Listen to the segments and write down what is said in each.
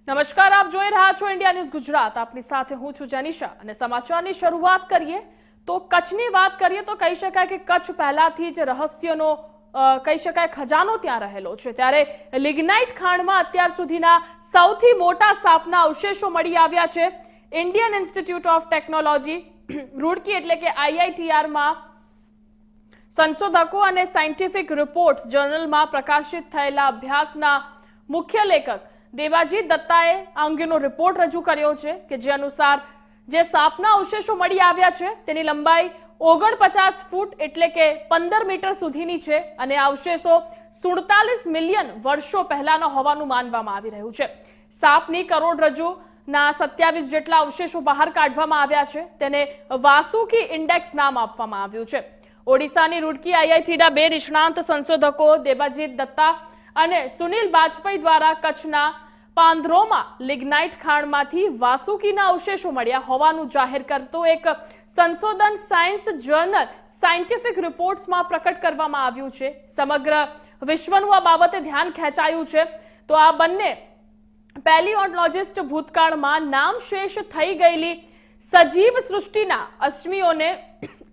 નમસ્કાર, આપ જોઈ રહ્યા છો ઇન્ડિયા ન્યૂઝ ગુજરાત. આપની સાથે હું છું જેનિશા અને સમાચારની શરૂઆત કરીએ તો કચ્છની વાત કરીએ તો કહી શકાય કે કચ્છ પહેલાથી જ રહસ્યનો કહી શકાય ખજાનો ત્યાં રહેલો છે. ત્યારે લિગ્નાઇટ ખાણમાં અત્યાર સુધીના સૌથી મોટા સાપના અવશેષો મળી આવ્યા છે. Indian institute of technology Roorkee એટલે કે આઈઆઈટીઆરમાં સંશોધકો અને સાયન્ટિફિક રિપોર્ટ્સ જર્નલમાં પ્રકાશિત થયેલા અભ્યાસના મુખ્ય લેખક દેવાજીત દત્તાએ આ અંગેનો રિપોર્ટ રજૂ કર્યો છે કે જે અનુસાર જે સાપના અવશેષો મળી આવ્યા છે તેની લંબાઈ 49 ફૂટ એટલે કે 15 મીટર સુધીની છે અને આ અવશેષો 47 મિલિયન વર્ષો પહેલાનો હોવાનું માનવામાં આવી રહ્યું છે. સાપની કરોડરજ્જુના 27 જેટલા અવશેષો બહાર કાઢવામાં આવ્યા છે. તેને વાસુકી ઇન્ડેક્સ નામ આપવામાં આવ્યું છે. ઓડિશાની રૂડકી આઈઆઈટીના બે નિષ્ણાંત સંશોધકો દેવાજીત દત્તા અને સુનિલ બાજપેયી દ્વારા કચ્છના પાંદરોમાં લિગ્નાઇટ ખાણમાંથી વાસુકીના અવશેષો મળ્યા હોવાનું જાહેર કરતો એક સંશોધન સાયન્સ જર્નલ સાયન્ટિફિક રિપોર્ટ્સમાં પ્રકટ કરવામાં આવ્યું છે. સમગ્ર વિશ્વનું આ બાબતે ધ્યાન ખેંચાયું છે. તો આ બંને પેલિયોન્ટોલોજિસ્ટ ભૂતકાળમાં નામશેષ થઈ ગયેલી સજીવ સૃષ્ટિના અશ્મિઓને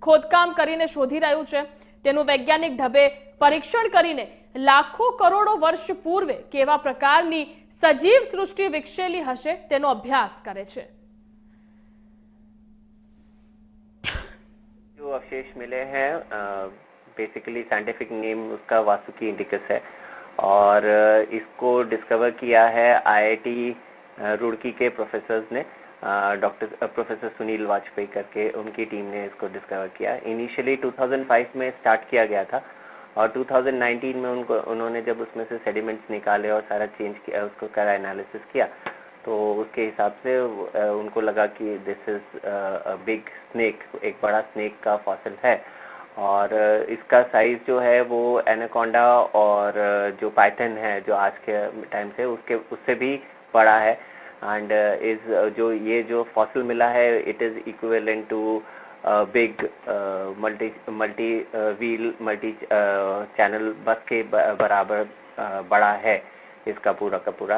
ખોદકામ કરીને શોધી રહ્યું છે. તેનું વૈજ્ઞાનિક ઢબે પરીક્ષણ કરીને લાખો કરોડો વર્ષ પૂર્વે કેવા પ્રકારની સજીવ સૃષ્ટિ વિકસેલી હશે તેનો અભ્યાસ કરે છે. जो अवशेष मिले हैं बेसिकली साइंटिफिक नेम उसका वासुकी इंडिकस है और इसको डिस्कवर किया है आईआईटी रुड़की के प्रोफेसर्स ने प्रोफेसर सुनील वाजपेयी करके उनकी टीम ने इसको डिस्कवर किया. इनिशियली 2005 में स्टार्ट किया गया था और 2019 में उन्होंने जब उसमें से सेडिमेंट्स निकाले और सारा चेंज किया, उसको करा एनालिसिस किया, तो उसके हिसाब से उनको लगा कि this is a big snake, एक बड़ा स्नेक का फॉसिल है और इसका साइज़ जो है वो एनाकोंडा और जो पाइथन है जो आज के टाइम से उससे भी बड़ा है. एंड जो फॉसिल मिला है it is equivalent to big multi wheel multi channel bus के बराबर बड़ा है इसका पूरा का पूरा.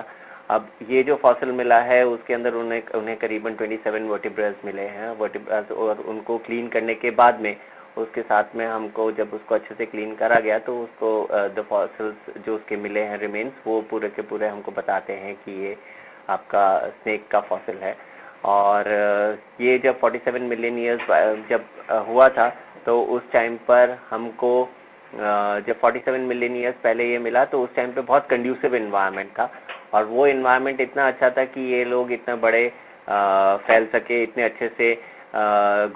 अब ये जो फॉसिल मिला है उसके अंदर उन्हें करीबन 27 वर्टिब्रास मिले हैं वर्टिब्रास और उनको क्लीन करने के बाद में उसके साथ में हमको जब उसको अच्छे से क्लीन करा गया तो उसको द फॉसिल्स जो उसके मिले हैं रिमेन्स वो पूरे के पूरे हमको बताते हैं कि ये आपका स्नेक का फॉसिल है. और ये जब 47 मिलियन ईयर्स जब हुआ था तो उस टाइम पर हमको जब 47 मिलियन ईयर्स पहले ये मिला तो उस टाइम पे बहुत कंड्यूसिव इन्वायरमेंट था और वो इन्वायरमेंट इतना अच्छा था कि ये लोग इतना बड़े फैल सके, इतने अच्छे से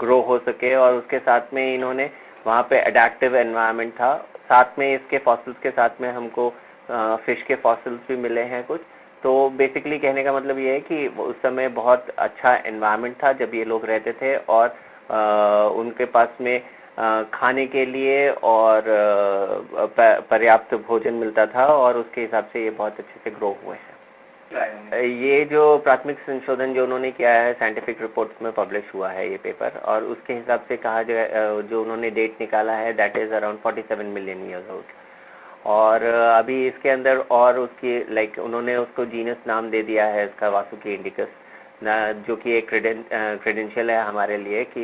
ग्रो हो सके और उसके साथ में इन्होंने वहाँ पे अडेप्टिव एनवायरनमेंट था. साथ में इसके फॉसिल्स के साथ में हमको फिश के फॉसिल्स भी मिले हैं कुछ. तो बेसिकली कहने का मतलब ये है कि उस समय बहुत अच्छा एनवायरनमेंट था जब ये लोग रहते थे और उनके पास में खाने के लिए और पर्याप्त भोजन मिलता था और उसके हिसाब से ये बहुत अच्छे से ग्रो हुए हैं. ये जो प्राथमिक संशोधन जो उन्होंने किया है साइंटिफिक रिपोर्ट्स में पब्लिश हुआ है ये पेपर और उसके हिसाब से कहा जो उन्होंने डेट निकाला है that is around 47 million years old. और अभी इसके अंदर और उसकी लाइक उन्होंने उसको जीनस नाम दे दिया है इसका वासुकी इंडिकस जो कि एक क्रेडेंशियल है हमारे लिए कि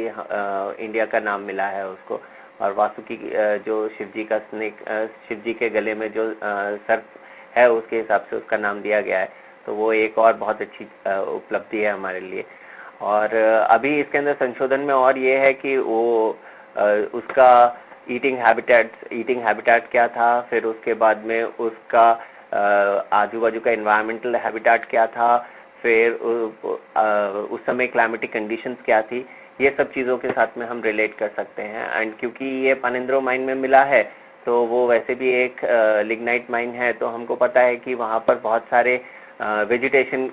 इंडिया का नाम मिला है उसको. और वासुकी जो शिवजी का स्नेक शिवजी के गले में जो सर्प है उसके हिसाब से उसका नाम दिया गया है. तो वो एक और बहुत अच्छी उपलब्धि है हमारे लिए. और अभी इसके अंदर संशोधन में और ये है कि वो उसका ईटिंग हैबिटेट क्या था, फिर उसके बाद में उसका आजू बाजू का इन्वायरमेंटल हैबिटेट क्या था, फिर उस समय क्लाइमेटिक कंडीशंस क्या थी, ये सब चीज़ों के साथ में हम रिलेट कर सकते हैं. एंड क्योंकि ये पानेंद्रो माइन में मिला है तो वो वैसे भी एक लिग्नाइट माइन है तो हमको पता है कि वहाँ पर बहुत सारे वेजिटेशन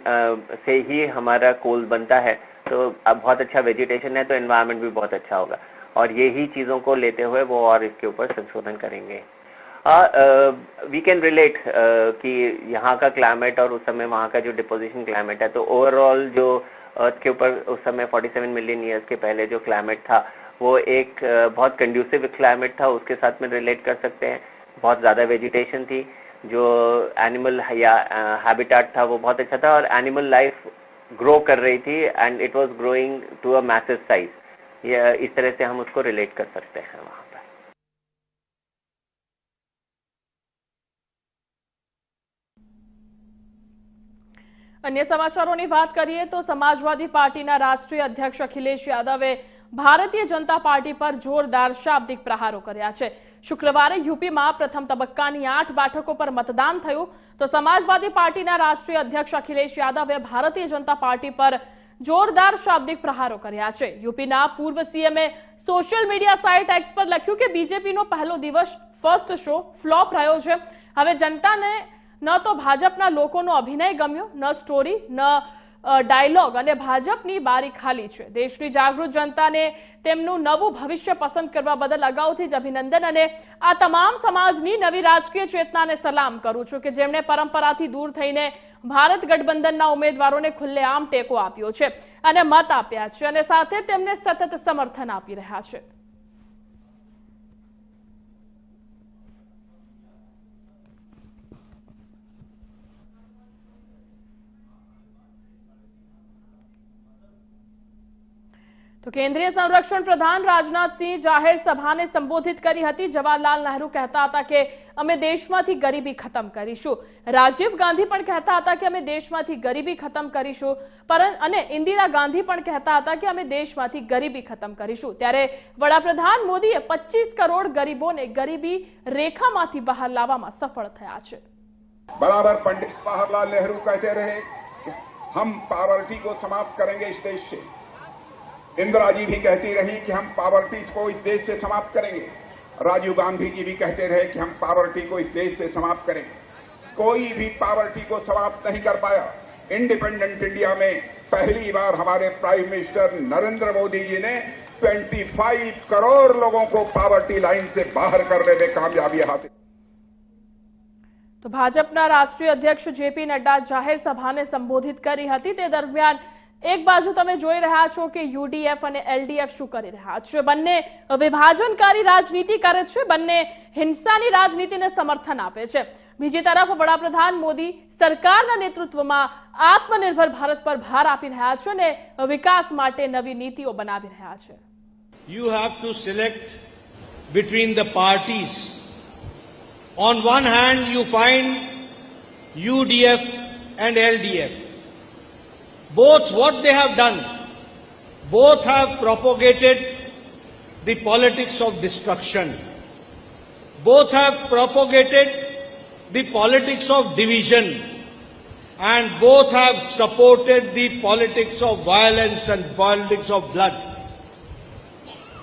से ही हमारा कोल बनता है. तो अब बहुत अच्छा वेजिटेशन है तो एनवायरनमेंट भी बहुत अच्छा होगा और यही चीज़ों को लेते हुए वो और इसके ऊपर संशोधन करेंगे. वी कैन रिलेट कि यहाँ का क्लाइमेट और उस समय वहाँ का जो डिपोजिशन क्लाइमेट है तो ओवरऑल जो अर्थ के ऊपर उस समय 47 मिलियन ईयर्स के पहले जो क्लाइमेट था वो एक बहुत कंड्यूसिव क्लाइमेट था, उसके साथ में रिलेट कर सकते हैं. बहुत ज़्यादा वेजिटेशन थी जो एनिमल या हैबिटेट था वो बहुत अच्छा था और एनिमल लाइफ ग्रो कर रही थी and it was growing to a massive size. ये इस तरह से हम उसको रिलेट कर सकते हैं वहाँ पर। अन्य समाचारों बात करिए तो समाजवादी पार्टीना राष्ट्रीय अध्यक्ष अखिलेश यादवे भारतीय जनता पार्टी पर जोरदार शाब्दिक प्रहारो कर्या छे। शुक्रवारे यूपी में प्रथम तबक्कानी 8 બેઠકો पर मतदान थयुं तो समाजवादी पार्टीना राष्ट्रीय अध्यक्ष अखिलेश यादवे भारतीय जनता पार्टी पर जोरदार शाब्दिक प्रहारो कर्या छे। यूपीना पूर्व CMA social media site x पर लख्युं के बीजेपीनो पहलो दिवस फर्स्ट शो फ्लॉप रह्यो छे। हवे जनताने न तो भाजपना लोकोनो अभिनय गम्यो, न स्टोरी, न डायलॉग अने भाजपनी बारी खाली छे। देशनी जागृत जनताने तेमनुं नवुं भविष्य पसंद करवा बदल अगाउथी ज अभिनंदन अने आ तमाम समाजनी नवी राजकीय चेतनाने सलाम करूं छुं के जेमणे परंपराथी दूर थईने भारत गठबंधनना उमेदवारोने खुल्लेआम टेको आप्यो छे अने मत आप्या छे अने साथे तेमने सतत समर्थन आपी रह्या छे। तो केंद्रीय संरक्षण प्रधान राजनाथ सिंह जाहिर सभा ने संबोधित करी हती। जवाहरलाल नेहरू कहता हता के अमे देशमांथी गरीबी खत्म करीशुं। राजीव गांधी पण कहता हता के अमे देशमांथी गरीबी खत्म करीशुं। अने इंदिरा गांधी पण कहता हता के अमे देशमांथी गरीबी खत्म करीशुं। त्यारे वडाप्रधान मोदीए 25 करोड़ गरीबोने गरीबी रेखामांथी बहार लाववामां सफल थया छे। बराबर पंडित जवाहरलाल नेहरू कहते रहे कि हम पॉवर्टी को समाप्त करेंगे इस देश से। इंदिरा जी भी कहती रही कि हम पॉवर्टी को इस देश से समाप्त करेंगे। राजीव गांधी जी भी कहते रहे कि हम पॉवर्टी को इस देश से समाप्त करेंगे। कोई भी पॉवर्टी को समाप्त नहीं कर पाया। इंडिपेंडेंट इंडिया में पहली बार हमारे प्राइम मिनिस्टर नरेंद्र मोदी जी ने 25 करोड़ लोगों को पॉवर्टी लाइन से बाहर करने में कामयाबी हासिल। तो भाजपा राष्ट्रीय अध्यक्ष जेपी नड्डा जाहिर सभा ने संबोधित करी हती। ते दरमियान एक बाजू तमे जोई रह्या छो के यूडीएफ अने एलडीएफ शुं करी रह्या छे। बंने विभाजनकारी राजनीति करे छे, बंने हिंसानी राजनीतिने समर्थन आपे छे। बीजी तरफ वडाप्रधान मोदी सरकारना नेतृत्वमां आत्मनिर्भर भारत पर भार आपी रह्या छे अने विकास माटे नवी नीतिओ बनावी रह्या छे। You have to select between the parties. On one hand, you find UDF and LDF. Both what they have done, both have propagated the politics of destruction. Both have propagated the politics of division. And both have supported the politics of violence and politics of blood.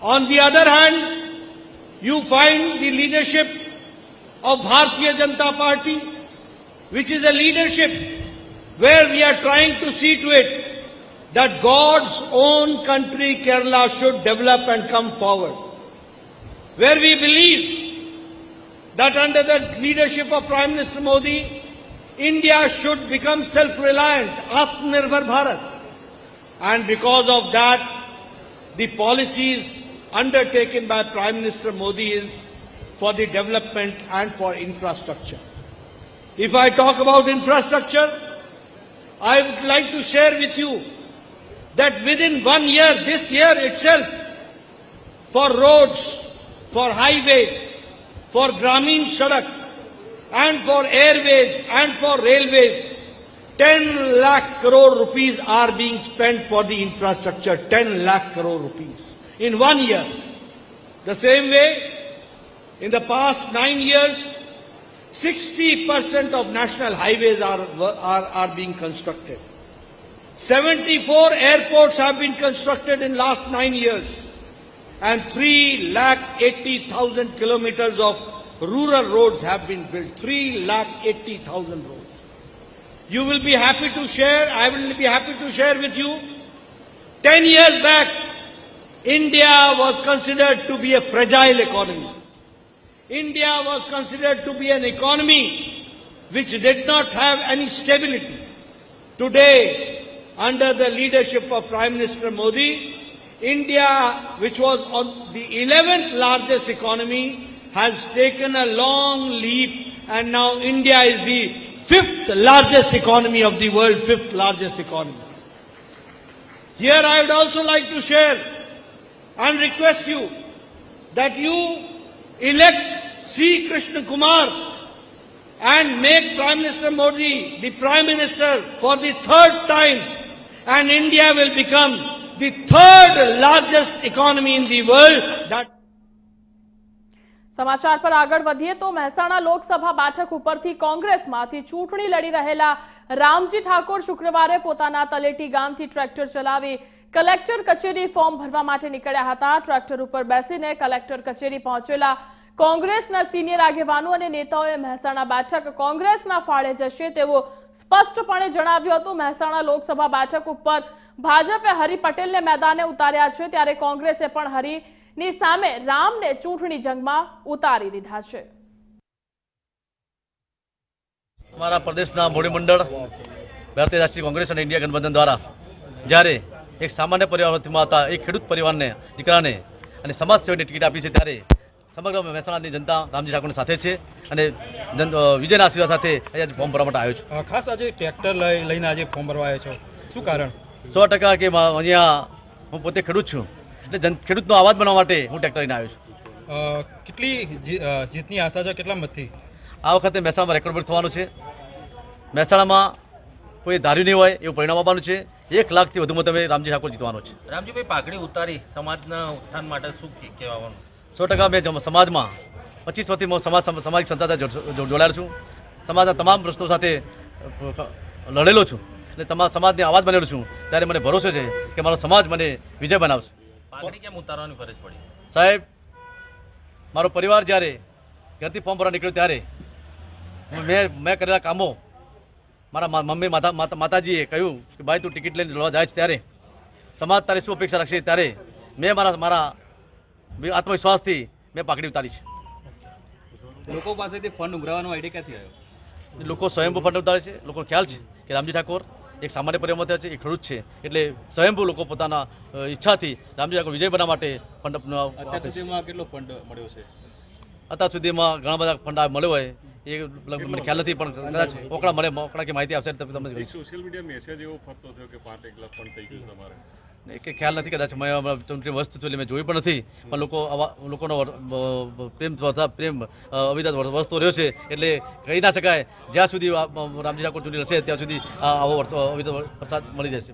On the other hand, you find the leadership of Bharatiya Janata Party, which is a leadership where we are trying to see to it that God's own country, Kerala, should develop and come forward. Where we believe that under the leadership of Prime Minister Modi, India should become self-reliant, Atmanirbhar Bharat. And because of that, the policies undertaken by Prime Minister Modi is for the development and for infrastructure. If I talk about infrastructure, I would like to share with you that within 1 year, this year itself, for roads, for highways, for Grameen Sadak, and for airways and for railways, 10 lakh crore rupees are being spent for the infrastructure, 10 lakh crore rupees in 1 year. The same way, in the past 9 years, 60% of national highways are being constructed. 74 airports have been constructed in last 9 years. And 3,80,000 kilometers of rural roads have been built. 3,80,000 roads. You will be happy to share, I will be happy to share with you, 10 years back, India was considered to be a fragile economy. India was considered to be an economy which did not have any stability. Today, under the leadership of Prime Minister Modi, India, which was on the 11th largest economy, has taken a long leap and now India is the 5th largest economy of the world, 5th largest economy. Here I would also like to share and request you that you elect C. Krishna Kumar and make Prime Minister Modi the Prime Minister for the 3rd time, and India will become the 3rd largest economy in the world. That સમાચાર પર આગળ વધીએ તો મહેસાણા લોકસભા બેઠક ઉપરથી કોંગ્રેસમાંથી ચૂંટણી લડી રહેલા રામજી ઠાકોર શુક્રવારે પોતાના તલેટી ગામથી ટ્રેક્ટર ચલાવી કલેક્ટર કચેરી ફોર્મ ભરવા માટે નીકળ્યા હતા। ટ્રેક્ટર ઉપર બેસીને કલેક્ટર કચેરી પહોંચેલા કોંગ્રેસના સિનિયર આગેવાનો અને નેતાઓએ મહેસાણા બેઠક કોંગ્રેસના ફાળે જશે તેવું સ્પષ્ટપણે જણાવ્યું હતું। મહેસાણા લોકસભા બેઠક ઉપર ભાજપે હરી પટેલને મેદાને ઉતાર્યા છે, ત્યારે કોંગ્રેસે પણ હરીની સામે રામને ચૂંટણી જંગમાં ઉતારી દીધા છે। અમારા પ્રદેશના મોવડી મંડળ ભારતીય રાષ્ટ્રીય કોંગ્રેસ અને ઇન્ડિયા ગઠબંધન દ્વારા જ્યારે એક સામાન્ય પરિવારમાંથી હતા એક ખેડૂત પરિવારને દીકરાને અને સમાજ સેવાની ટિકિટ આપી છે, ત્યારે સમગ્ર મહેસાણાની જનતા રામજી ઠાકોરની સાથે છે અને વિજયના આશીર્વાદ સાથે અહીંયા ફોર્મ ભરવા માટે આવ્યો છું। ખાસ આજે ટ્રેક્ટર લઈને આજે ફોર્મ ભરવા આવ્યો છો, શું કારણ? 100% કે અહીંયા હું પોતે ખેડૂત છું એટલે ખેડૂતનો અવાજ બનવા માટે હું ટ્રેક્ટર લઈને આવ્યો છું। કેટલી જીતની આશા છે, કેટલા મતથી? આ વખતે મહેસાણામાં રેકોર્ડ બ્રેક થવાનું છે। મહેસાણામાં કોઈ ધાર્યું નહીં હોય એવું પરિણામ આવવાનું છે। 1 લાખથી વધુ મત અમે રામજી ઠાકોર જીતવાનો છે। રામજીભાઈ, પાઘડી ઉતારી સમાજના ઉત્થાન માટે શું કહેવાનું? 100% મેં સમાજમાં 25 વર્ષથી હું સામાજિક સંસ્થા સાથે જોડાયેલો છું। સમાજના તમામ પ્રશ્નો સાથે લડેલો છું અને સમાજને અવાજ બનેલો છું, ત્યારે મને ભરોસો છે કે મારો સમાજ મને વિજય બનાવશે। પાઘડી કેમ ઉતારવાની ફરજ પડી? સાહેબ, મારો પરિવાર જ્યારે ઘરથી ફોર્મ ભરવા નીકળ્યો ત્યારે મેં કરેલા કામો મારા મમ્મી માતાજીએ કહ્યું કે ભાઈ તું ટિકિટ લઈને લડવા જાય છે ત્યારે સમાજ તારી શું અપેક્ષા રાખશે, ત્યારે મેં મારા આત્મવિશ્વાસથી મેં પાઘડી ઉતારી છે। લોકો પાસેથી ફંડ ઉઘરાવવાનો આઈડિયા ક્યાંથી આવ્યો? લોકો સ્વયંભૂ ફંડ ઉતારે છે। લોકોને ખ્યાલ છે કે રામજી ઠાકોર એક સામાન્ય પરિવારમાંથી છે, એક ખેડૂત છે, એટલે સ્વયંભૂ લોકો પોતાના ઈચ્છાથી રામજી ઠાકોર વિજય બનાવવા માટે ફંડ અત્યાર સુધીમાં કેટલો ફંડ મળ્યો છે? અત્યાર સુધીમાં ઘણા બધા ફંડ મળ્યો હોય એ મને ખ્યાલ નથી, પણ કદાચ ઓકળા કે માહિતી આવશે તમને સોશિયલ મીડિયા મેસેજ એવો ફરતો થયો કે 5 1 લાખ ફંડ થઈ ગયું તમારે? કે ખ્યાલ નથી, કદાચ મેં ચૂંટણી વસ્તુ છું એટલે મેં જોયું પણ નથી, પણ લોકોનો પ્રેમ અવિરત વસ્તુ રહ્યો છે, એટલે કહી ના શકાય જ્યાં સુધી રામજી ઠાકોર ચૂંટણી લડશે ત્યાં સુધી આવો અવિરત વરસાદ મળી જશે।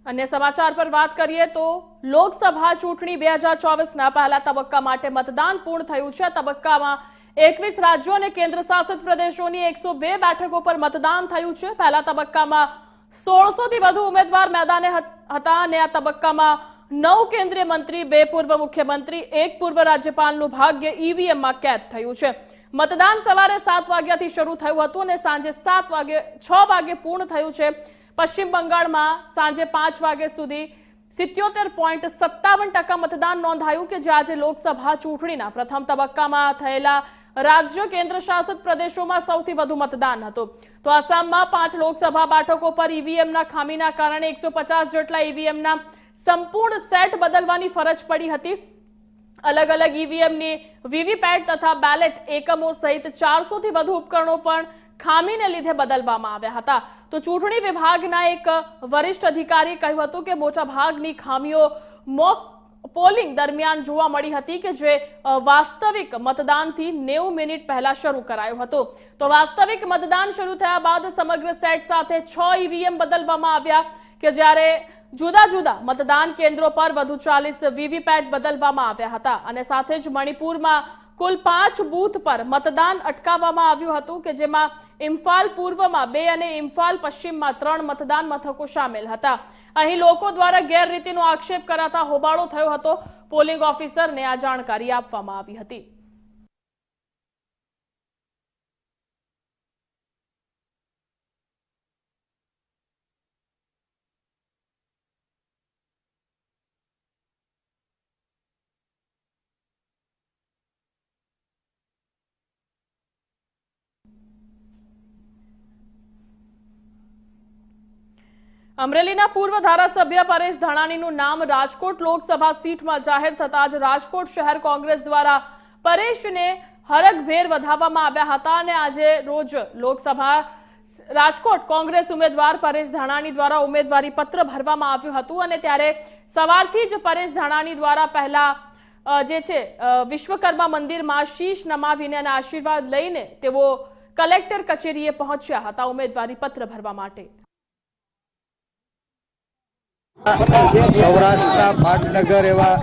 अन्य समाचार पर बात करिए तो लोकसभा चूंटणी 2024 पहला तबक्का माटे मतदान पूर्ण थयुं छे। तबक्कामां 21 राज्यों और केन्द्र शासित प्रदेशों 102 बैठकों पर मतदान थयुं छे। पहला तबक्कामां 1600 थी वधु उम्मीदवार मैदाने हता अने आ तबक्कामां 9 केन्द्रीय मंत्री, 2 पूर्व मुख्यमंत्री, 1 पूर्व राज्यपालनुं भाग्य ईवीएम में कैद थयुं छे। मतदान सवारे 7 वाग्याथी शरू थयुं हतुं अने सांजे 6 वागे पूर्ण थयुं छे। पश्चिम बंगाल में सांजे 5 वागे सुधी 77.57% मतदान नोंधाયું કે જે આજે લોકસભા ચૂંટણીના પ્રથમ તબક્કામાં થયેલા રાજ્ય કેન્દ્ર શાસિત પ્રદેશોમાં સૌથી વધુ મતદાન હતું। તો આસામમાં 5 લોકસભા બેઠકો પર ઈવીએમના ખામીના કારણે 150 જેટલા ઈવીએમના સંપૂર્ણ સેટ બદલવાની ફરજ પડી હતી। अलग अलग ईवीएमनी वीवीपेट तथा बेलेट एकमों सहित 400 थी વધુ ઉપકરણો પણ ખામીને લીધે બદલવામાં આવ્યા હતા। તો ચૂંટણી વિભાગના એક વરિષ્ઠ અધિકારીએ કહ્યું હતું કે મોટાભાગની ખામીઓ મોક પોલિંગ દરમિયાન જોવા મળી હતી કે જે વાસ્તવિક मतदानથી 90 મિનિટ પહેલા શરૂ કરાયું હતું। તો વાસ્તવિક मतदान શરૂ થયા બાદ સમગ્ર સેટ સાથે 6 ईवीएम બદલવામાં આવ્યા કે જ્યારે जुदा जुदा मतदान केन्द्रों पर वधु 40 वीवीपेट बदलवामां आव्या हता अने साथे ज मणिपुरमां कुल 5 बूथ पर मतदान अटकाववामां आव्युं हतुं के जेमां इम्फाल पूर्वमां 2 अने इम्फाल पश्चिममां 3 मतदान मथको शामिल हता। અહીં લોકો દ્વારા ગેરરીતિનો આક્ષેપ કરાતા હોબાળો થયો હતો। પોલિંગ ઓફિસરને આ જાણકારી આપવામાં આવી હતી। अमरेलीना पूर्व धारासभ्य परेश धानाणीનું નામ રાજકોટ લોકસભા સીટમાં જાહેર થતા જ રાજકોટ શહેર કોંગ્રેસ દ્વારા પરેશને હરખભેર વધાવવામાં આવ્યા હતા અને આજે રોજ લોકસભા રાજકોટ કોંગ્રેસ ઉમેદવાર પરેશ ધાનાણી દ્વારા ઉમેદવારી પત્ર ભરવામાં આવ્યું હતું અને ત્યારે સવારથી જ પરેશ ધાનાણી દ્વારા પહેલા જે છે વિશ્વકર્મા મંદિરમાં શીશ નમાવીને અને આશીર્વાદ લઈને તેઓ કલેક્ટર કચેરીએ પહોંચ્યા હતા ઉમેદવારી પત્ર ભરવા માટે। સૌરાષ્ટ્રના પાટનગર એવા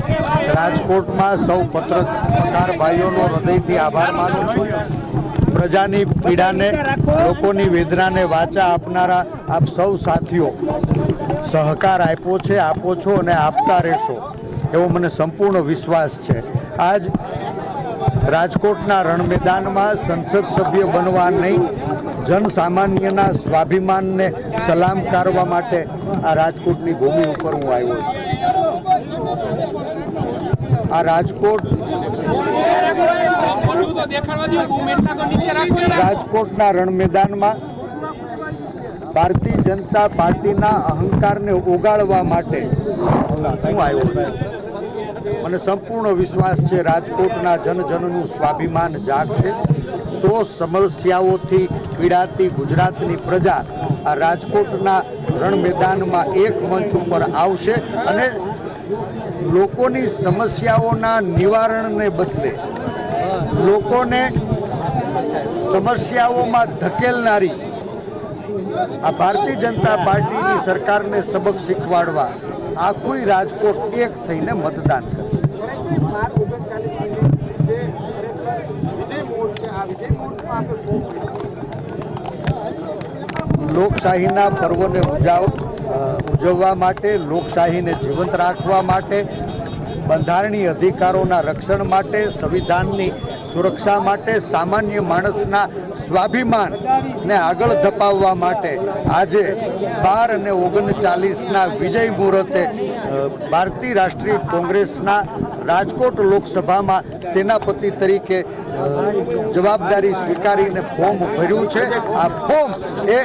રાજકોટમાં સૌ પત્રકાર ભાઈઓનો હૃદયથી આભાર માનું છું। પ્રજાની પીડાને, લોકોની વેદનાને વાચા આપનારા આપ સૌ સાથીઓ સહકાર આપ્યો છે, આપો છો અને આપતા રહેશો એવો મને સંપૂર્ણ વિશ્વાસ છે। આજ રાજકોટના રણ મેદાનમાં સંસદ સભ્ય બનવા નહીં, જનસામાન્યના સ્વાભિમાનને સલામ કરવા માટે આ રાજકોટની ભૂમિ ઉપર હું આવ્યો છું। આ રાજકોટના રણ મેદાનમાં ભારતીય જનતા પાર્ટીના અહંકારને ઓગાળવા માટે હું આવ્યો છું। મને સંપૂર્ણ વિશ્વાસ છે રાજકોટના જનજનનું સ્વાભિમાન જાગશે। 100 સમસ્યાઓથી પીડાતી ગુજરાતની પ્રજા આ રાજકોટના રણ મેદાનમાં એક મંચ ઉપર આવશે અને લોકોની સમસ્યાઓના નિવારણને બદલે લોકોને સમસ્યાઓમાં ધકેલનારી આ ભારતીય જનતા પાર્ટીની સરકારને સબક શીખવાડવા આખું રાજકોટ એક થઈને મતદાન કરશે। લોકશાહીના પર્વને ઉજવવા માટે, લોકશાહીને જીવંત રાખવા માટે, બંધારણીય અધિકારોના રક્ષણ માટે, સંવિધાનની સુરક્ષા માટે, સામાન્ય માણસના સ્વાભિમાનને આગળ ધપાવવા માટે આજે 12 અને 39ના વિજય મુહૂર્તે ભારતીય રાષ્ટ્રીય કોંગ્રેસના રાજકોટ લોકસભામાં સેનાપતિ તરીકે જવાબદારી સ્વીકારીને ફોર્મ ભર્યું છે। આ ફોર્મ એ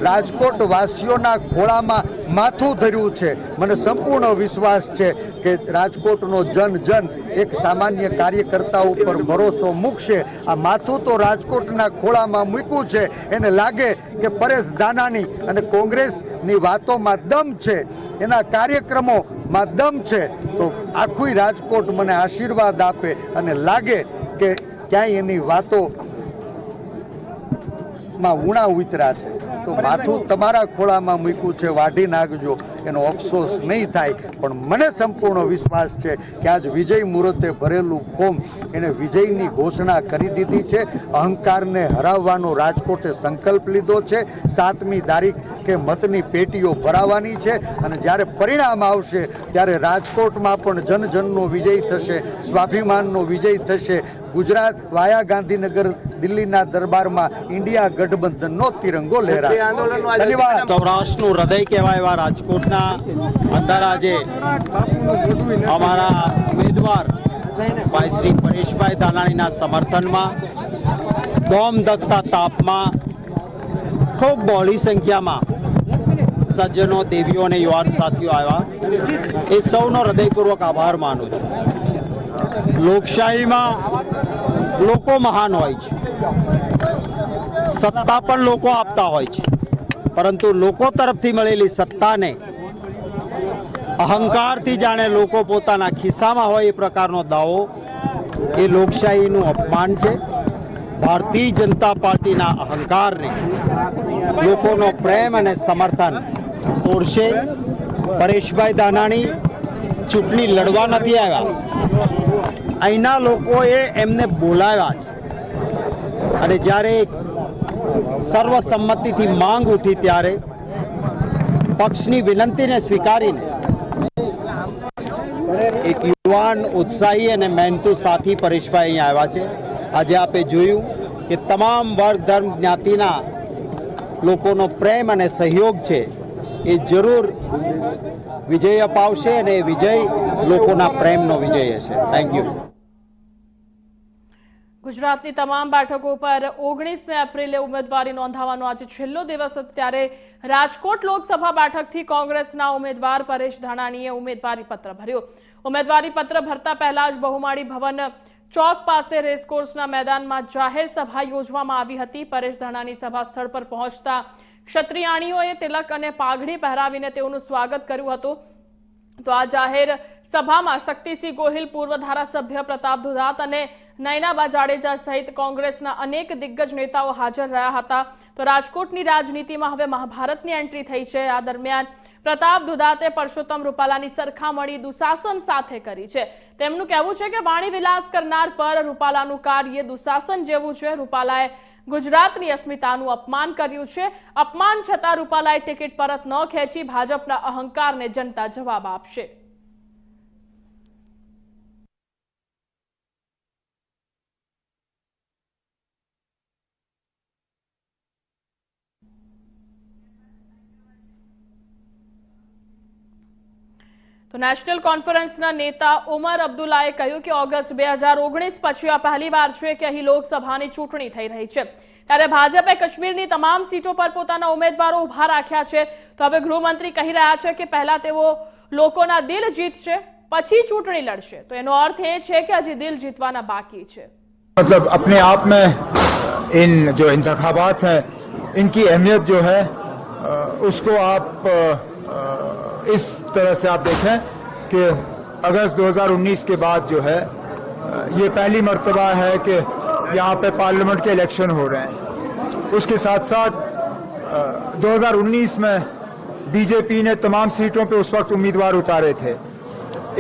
રાજકોટ વાસીઓના ખોળામાં માથું ધર્યું છે। મને સંપૂર્ણ વિશ્વાસ છે કે રાજકોટનો જન એક સામાન્ય કાર્યકર્તા ઉપર ભરોસો મૂકશે। આ માથું તો રાજકોટના ખોળામાં મૂક્યું છે, એને લાગે કે પરેશ ધાનાણી અને કોંગ્રેસની વાતોમાં દમ છે, એના કાર્યક્રમોમાં દમ છે, તો આખું રાજકોટ મને આશીર્વાદ આપે અને લાગે કે ક્યાંય એની વાતોમાં ઉણા ઉતર્યા છે તો માથું તમારા ખોળામાં મૂક્યું છે, વાઢી નાખજો, એનો અફસોસ નહીં થાય। પણ મને સંપૂર્ણ વિશ્વાસ છે કે આજ વિજય મુહૂર્તે ભરેલું ફોર્મ એને વિજયની ઘોષણા કરી દીધી છે। અહંકારને હરાવવાનો રાજકોટે સંકલ્પ લીધો છે। 7મી તારીખે મતની પેટીઓ ભરાવાની છે અને જ્યારે પરિણામ આવશે ત્યારે રાજકોટમાં પણ જનજનનો વિજય થશે, સ્વાભિમાનનો વિજય થશે। ગુજરાત વાયા ગાંધીનગર દિલ્હીના દરબારમાં ઇન્ડિયા ગઠબંધનનો તિરંગો લહેરાશે। ધન્યવાદ। સૌરાષ્ટ્રનું હૃદય કહેવાય એવા રાજકોટના અંદર આજે અમારા ઉમેદવાર ભાઈ શ્રી પરેશભાઈ ધાનાણીના સમર્થનમાં દોમ ધકતા તાપમાં ખૂબ બહોળી સંખ્યામાં સજ્જનો, દેવીઓ અને યુવાન સાથીઓ આવ્યા, એ સૌનો હૃદયપૂર્વક આભાર માનું છું। લોકશાહીમાં લોકો મહાન હોય છે, સત્તા પણ લોકો આપતા હોય છે, પરંતુ લોકો તરફથી મળેલી સત્તાને અહંકારથી જાણે લોકો પોતાના ખિસ્સામાં હોય એ પ્રકારનો દાવો એ લોકશાહીનું અપમાન છે। ભારતીય જનતા પાર્ટીના અહંકારને લોકોનો પ્રેમ અને સમર્થન તોડશે। પરેશભાઈ ધાનાણી ચૂંટણી લડવા નથી આવ્યા, અહીંના લોકોએ એમને બોલાવ્યા છે અને જ્યારે સર્વસંમતિથી માંગ ઉઠી ત્યારે પક્ષની વિનંતીને સ્વીકારીને એક યુવાન, ઉત્સાહી અને મહેનતુ સાથી પરેશભાઈ અહીંયા આવ્યા છે। આજે આપે જોયું કે તમામ વર્ગ, ધર્મ, જ્ઞાતિના લોકોનો પ્રેમ અને સહયોગ છે એ જરૂર વિજય અપાવશે અને એ વિજય લોકોના પ્રેમનો વિજય હશે। Thank you. ગુજરાતની તમામ બેઠકો પર 19મી એપ્રિલે ઉમેદવારી નોંધાવવાનો આજે છેલ્લો દિવસ હતો ત્યારે રાજકોટ લોકસભા બેઠકથી કોંગ્રેસના ઉમેદવાર પરેશ ધાનાણીએ ઉમેદવારી પત્ર ભર્યો। ઉમેદવારી પત્ર ભરતા પહેલા જ બહુમાળી ભવન ચોક પાસે રેસકોર્સના મેદાનમાં જાહેર સભા યોજવામાં આવી હતી। પરેશ ધાનાણી સભા સ્થળ પર પહોંચતા ક્ષત્રિયાણીઓએ તિલક અને પાઘડી પહેરાવીને તેઓનું સ્વાગત કર્યું હતું। તો આ જાહેર સભામાં શક્તિસિંહ ગોહિલ, પૂર્વ ધારાસભ્ય પ્રતાપ ધુધાત અને નયનાબા જાડેજા સહિત કોંગ્રેસના અનેક દિગ્ગજ નેતાઓ હાજર રહ્યા હતા। તો રાજકોટની રાજનીતિમાં હવે મહાભારતની એન્ટ્રી થઈ છે। આ દરમિયાન પ્રતાપ ધુધાતે પરસોત્તમ રૂપાલાની સરખામણી દુશાસન સાથે કરી છે। તેમનું કહેવું છે કે વાણી વિલાસ કરનાર પર રૂપાલાનું કાર્ય દુશાસન જેવું છે। રૂપાલાએ ગુજરાતની અસ્મિતાનું અપમાન કર્યું છે। અપમાન છતાં રૂપાલાએ ટિકિટ પરત ન ખેંચી ભાજપના અહંકારને જનતા જવાબ આપશે। તો નેશનલ કોન્ફરન્સના નેતા ઉમર અબ્દુલ્લાએ કહ્યું કે ઓગસ્ટ 2019 પછી આ પહેલીવાર છે કે અહીં લોકસભાની ચૂંટણી થઈ રહી છે। ત્યારે ભાજપે કાશ્મીરની તમામ સીટો પર પોતાના ઉમેદવારો ઉભા રાખ્યા છે। તો હવે ગૃહમંત્રી કહી રહ્યા છે કે પહેલા તેઓ લોકોના દિલ જીતશે, પછી ચૂંટણી લડશે। તો એનો અર્થ એ છે કે હજી દિલ જીતવાના બાકી છે। मतलब अपने आप में इन जो इंतखाबात हैं इनकी अहमियत जो है उसको आप इस तरह से आप देखें कि अगस्त 2019 के बाद जो है ये पहली मर्तबा है कि यहाँ पे पार्लियामेंट के इलेक्शन हो रहे हैं। उसके साथ साथ 2019 में बीजेपी ने तमाम सीटों पे उस वक्त उम्मीदवार उतारे थे।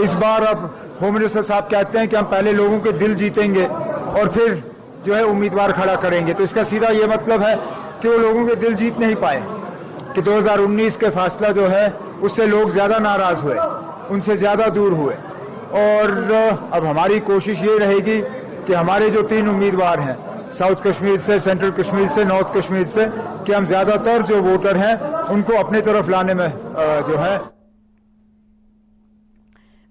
इस बार अब होम मिनिस्टर साहब कहते हैं कि हम पहले लोगों के दिल जीतेंगे और फिर जो है उम्मीदवार खड़ा करेंगे। तो इसका सीधा ये मतलब है कि वो लोगों के दिल जीत नहीं पाए, कि 2019 के फासला जो है उससे लोग ज्यादा नाराज हुए, उनसे ज्यादा दूर हुए। और अब हमारी कोशिश ये रहेगी कि हमारे जो 3 उम्मीदवार हैं साउथ कश्मीर से, सेंट्रल कश्मीर से, नॉर्थ कश्मीर से, कि हम ज्यादातर जो वोटर हैं उनको अपनी तरफ लाने में जो है।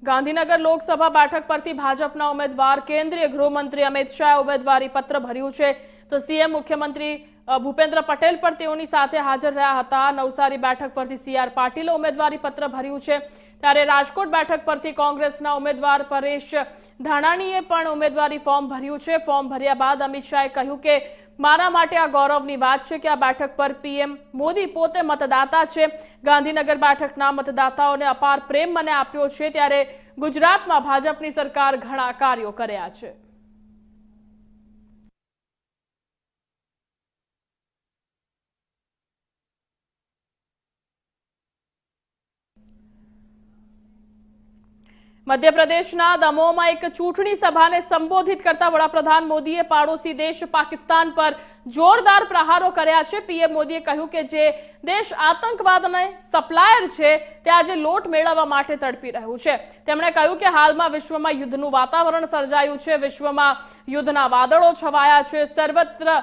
ગાંધીનગર લોકસભા બેઠક પરથી ભાજપના ઉમેદવાર કેન્દ્રીય ગૃહમંત્રી અમિત શાહે ઉમેદવારી પત્ર ભર્યું છે। તો સીએમ મુખ્યમંત્રી ભૂપેન્દ્ર પટેલ પણ તેઓની સાથે હાજર રહ્યા હતા। નવસારી બેઠક પરથી સીઆર પાટીલે ઉમેદવારી પત્ર ભર્યું છે। ત્યારે રાજકોટ બેઠક પરથી કોંગ્રેસના ઉમેદવાર પરેશ ધાનાણીએ પણ ઉમેદવારી ફોર્મ ભર્યું છે। ફોર્મ ભર્યા બાદ અમિત શાહે કહ્યું કે મારા માટે આ ગૌરવની વાત છે કે આ બેઠક પર પીએમ મોદી પોતે મતદાતા છે। ગાંધીનગર બેઠકના મતદાતાઓને અપાર પ્રેમ મને આપ્યો છે। ત્યારે ગુજરાતમાં ભાજપની સરકાર ઘણા કાર્યો કર્યા છે। મધ્યપ્રદેશના દમોહમાં એક ચૂંટણી સભાને સંબોધિત કરતા વડાપ્રધાન મોદીએ પાડોશી દેશ પાકિસ્તાન પર જોરદાર પ્રહારો કર્યા છે। પીએમ મોદીએ કહ્યું કે જે દેશ આતંકવાદને સપ્લાયર છે તે આજે લોટ મેળવવા માટે તડપી રહ્યું છે। તેમણે કહ્યું કે હાલમાં વિશ્વમાં યુદ્ધનું વાતાવરણ સર્જાયું છે, વિશ્વમાં યુદ્ધના વાદળો છવાયા છે, સર્વત્ર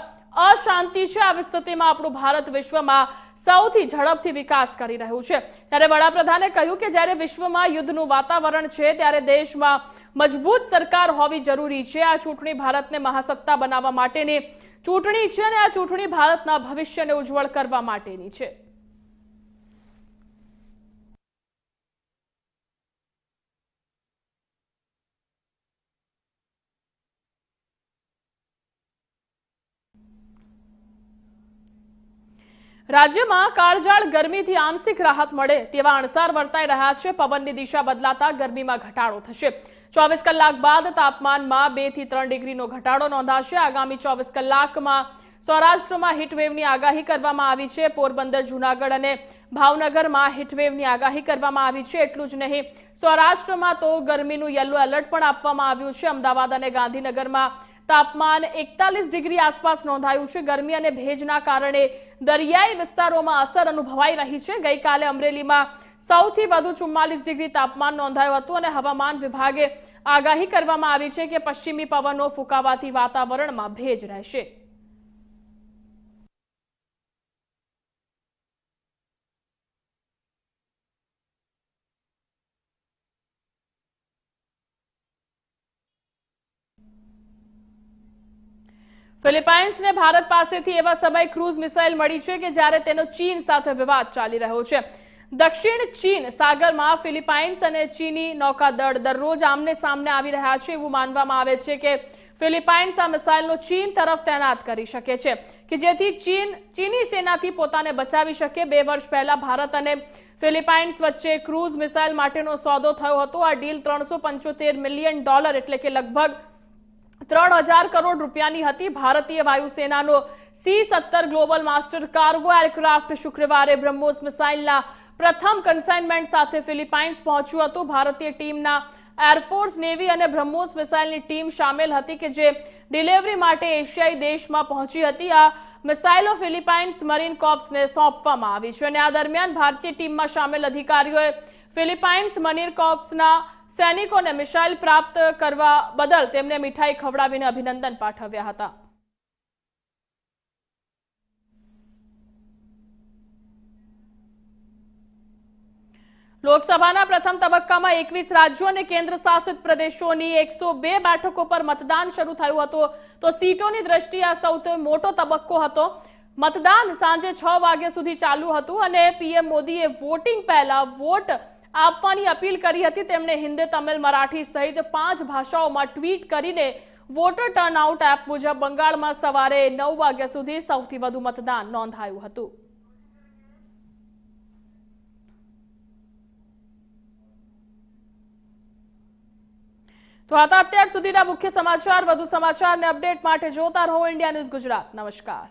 અશાંતિ છે। આવી સ્થિતિમાં આપણું ભારત વિશ્વમાં સૌથી ઝડપથી વિકાસ કરી રહ્યું છે। ત્યારે વડાપ્રધાને કહ્યું કે જ્યારે વિશ્વમાં યુદ્ધનું વાતાવરણ છે ત્યારે દેશમાં મજબૂત સરકાર હોવી જરૂરી છે। આ ચૂંટણી ભારતને મહાસત્તા બનાવવા માટેની ચૂંટણી છે અને આ ચૂંટણી ભારતના ભવિષ્યને ઉજ્જવળ કરવા માટેની છે। રાજ્યમાં કાળઝાળ ગરમીથી આંશિક રાહત મળે તેવા અણસાર વર્તાઈ રહ્યા છે। પવનની દિશા બદલાતા ગરમીમાં ઘટાડો થશે। 24 કલાક બાદ તાપમાનમાં 2 થી 3 ડિગ્રીનો ઘટાડો નોંધાશે। આગામી 24 કલાકમાં સૌરાષ્ટ્રમાં હીટવેવની આગાહી કરવામાં આવી છે। પોરબંદર, જૂનાગઢ અને ભાવનગરમાં હીટવેવની આગાહી કરવામાં આવી છે। એટલું જ નહીં, સૌરાષ્ટ્રમાં તો ગરમીનું યલો એલર્ટ પણ આપવામાં આવ્યું છે। અમદાવાદ અને ગાંધીનગરમાં તાપમાન 41 ડિગ્રી આસપાસ નોંધાયું છે। ગરમી અને ભેજના કારણે દરિયાઈ વિસ્તારોમાં અસર અનુભવાઈ રહી છે। ગઈકાલે અમરેલીમાં સૌથી વધુ 44 ડિગ્રી તાપમાન નોંધાયું હતું અને હવામાન વિભાગે આગાહી કરવામાં આવી છે કે પશ્ચિમી પવનો ફૂંકાવાથી વાતાવરણમાં ભેજ રહેશે। ફિલિપાઇન્સને ભારત પાસેથી એવા સમય ક્રૂઝ મિસાઇલ મળી છે કે જ્યારે તેનો ચીન સાથે વિવાદ ચાલી રહ્યો છે। દક્ષિણ ચીન સાગરમાં ફિલિપાઇન્સ અને ચીની નૌકાદળ દરરોજ આમને સામને આવી રહ્યા છે એવું માનવામાં આવે છે કે ફિલિપાઇન્સ આ મિસાઇલનો ચીન તરફ તૈનાત કરી શકે છે કે જેથી ચીની સેનાથી પોતાને બચાવી શકે। 2 વર્ષ પહેલા ભારત અને ફિલિપાઇન્સ વચ્ચે ક્રૂઝ મિસાઇલ માટેનો સોદો થયો હતો। આ ડીલ $375 મિલિયન એટલે કે લગભગ 3000 કરોડ રૂપિયાની હતી। ભારતીય વાયુસેનાનો C-17 global master cargo aircraft શુક્રવારે બ્રહ્મોસ મિસાઇલના પ્રથમ કન્સાઇનમેન્ટ સાથે ફિલિપાઇન્સ પહોંચ્યું હતું। ભારતીય ટીમના એરફોર્સ, નેવી અને બ્રહ્મોસ મિસાઇલની ટીમ સામેલ હતી કે જે ડિલિવરી માટે એશિયાઈ દેશમાં પહોંચી હતી। આ મિસાઇલો ફિલિપાઇન્સ મરીન કોર્પ્સને સોંપવામાં આવી છે અને આ દરમિયાન ભારતીય ટીમમાં સામેલ અધિકારીઓએ ફિલિપાઇન્સ મરીન કોર્પ્સના સૈનિકોને મિસાઇલ પ્રાપ્ત કરવા બદલ તેમને મીઠાઈ ખવડાવીને અભિનંદન પાઠવ્યા હતા। લોકસભાના પ્રથમ તબક્કામાં 21 રાજ્યો અને કેન્દ્ર શાસિત પ્રદેશોની 102 બેઠકો પર મતદાન શરૂ થયું હતું। તો સીટોની દ્રષ્ટિએ આ સૌથી મોટો તબક્કો હતો। મતદાન સાંજે 6 વાગ્યા સુધી ચાલુ હતું અને પીએમ મોદીએ વોટિંગ પહેલા વોટ આપવાની અપીલ કરી હતી। તેમણે હિન્દી, તમિલ, મરાઠી સહિત 5 ભાષાઓમાં ટ્વીટ કરીને વોટર ટર્નઆઉટ એપ મુજબ બંગાળમાં સવારે 9 વાગ્યા સુધી સૌથી વધુ મતદાન નોંધાયું હતું। તો હતા અત્યાર સુધીના મુખ્ય સમાચાર। વધુ સમાચાર અને અપડેટ માટે જોતા રહો ઇન્ડિયા ન્યૂઝ ગુજરાત। નમસ્કાર।